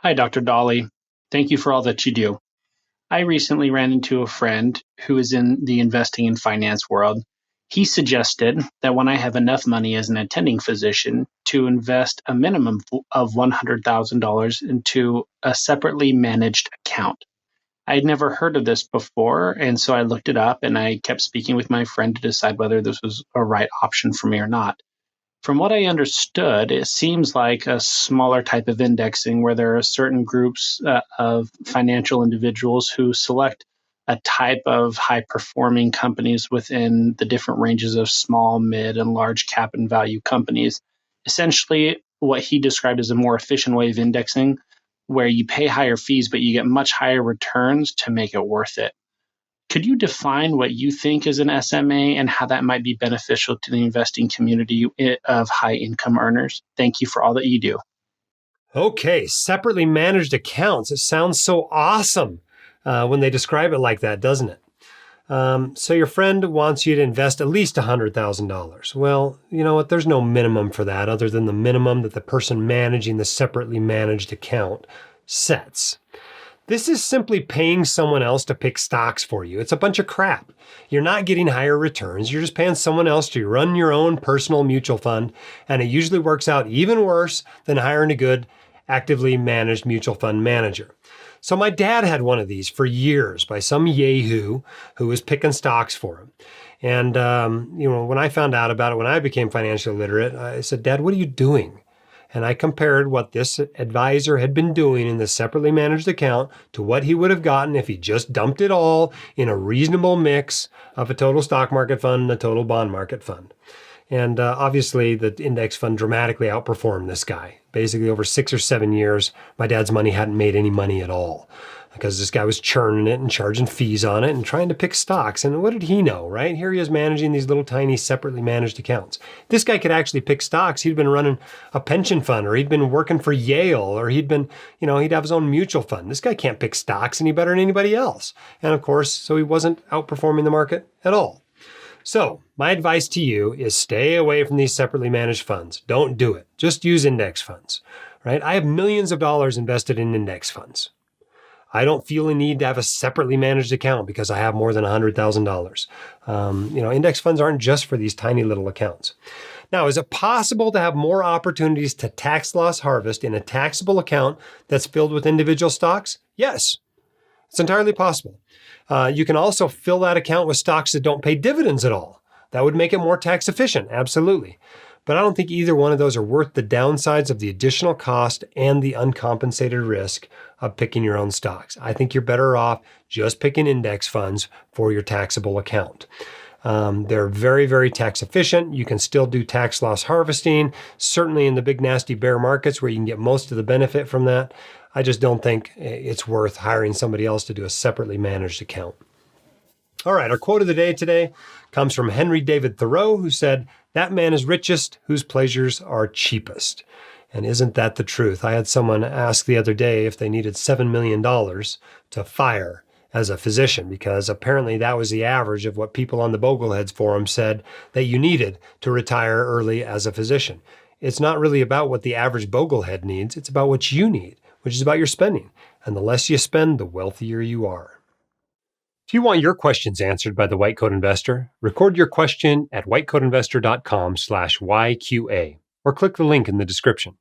Hi, Dr. Dolly. Thank you for all that you do. I recently ran into a friend who is in the investing and finance world. He suggested that when I have enough money as an attending physician to invest a minimum of $100,000 into a separately managed account. I'd never heard of this before, and so I looked it up and I kept speaking with my friend to decide whether this was a right option for me or not. From what I understood, it seems like a smaller type of indexing where there are certain groups of financial individuals who select a type of high performing companies within the different ranges of small, mid, and large cap and value companies. Essentially, what he described as a more efficient way of indexing, where you pay higher fees, but you get much higher returns to make it worth it. Could you define what you think is an SMA and how that might be beneficial to the investing community of high income earners? Thank you for all that you do. Okay, separately managed accounts. It sounds so awesome when they describe it like that, doesn't it? So your friend wants you to invest at least $100,000. Well, you know what? There's no minimum for that other than the minimum that the person managing the separately managed account sets. This is simply paying someone else to pick stocks for you. It's a bunch of crap. You're not getting higher returns. You're just paying someone else to run your own personal mutual fund, and it usually works out even worse than hiring a good, actively managed mutual fund manager. So my dad had one of these for years by some yahoo who was picking stocks for him. And, when I found out about it, when I became financially literate, I said, Dad, what are you doing? And I compared what this advisor had been doing in the separately managed account to what he would have gotten if he just dumped it all in a reasonable mix of a total stock market fund and a total bond market fund. And obviously, the index fund dramatically outperformed this guy. Basically, over 6 or 7 years, my dad's money hadn't made any money at all because this guy was churning it and charging fees on it and trying to pick stocks. And what did he know, right? Here he is managing these little tiny separately managed accounts. This guy could actually pick stocks. He'd been running a pension fund, or he'd been working for Yale, or he'd have his own mutual fund. This guy can't pick stocks any better than anybody else. And of course, so he wasn't outperforming the market at all. So my advice to you is stay away from these separately managed funds. Don't do it. Just use index funds, right? I have millions of dollars invested in index funds. I don't feel a need to have a separately managed account because I have more than $100,000. Index funds aren't just for these tiny little accounts. Now, is it possible to have more opportunities to tax loss harvest in a taxable account that's filled with individual stocks? Yes, it's entirely possible. You can also fill that account with stocks that don't pay dividends at all. That would make it more tax efficient, absolutely. But I don't think either one of those are worth the downsides of the additional cost and the uncompensated risk of picking your own stocks. I think you're better off just picking index funds for your taxable account. They're very, very tax efficient. You can still do tax loss harvesting, certainly in the big nasty bear markets where you can get most of the benefit from that. I just don't think it's worth hiring somebody else to do a separately managed account. All right, our quote of the day today comes from Henry David Thoreau, who said, "That man is richest whose pleasures are cheapest." And isn't that the truth? I had someone ask the other day if they needed $7 million to fire as a physician, because apparently that was the average of what people on the Bogleheads forum said that you needed to retire early as a physician. It's not really about what the average Boglehead needs. It's about what you need, which is about your spending. And the less you spend, the wealthier you are. If you want your questions answered by the White Coat Investor, record your question at whitecoatinvestor.com/YQA or click the link in the description.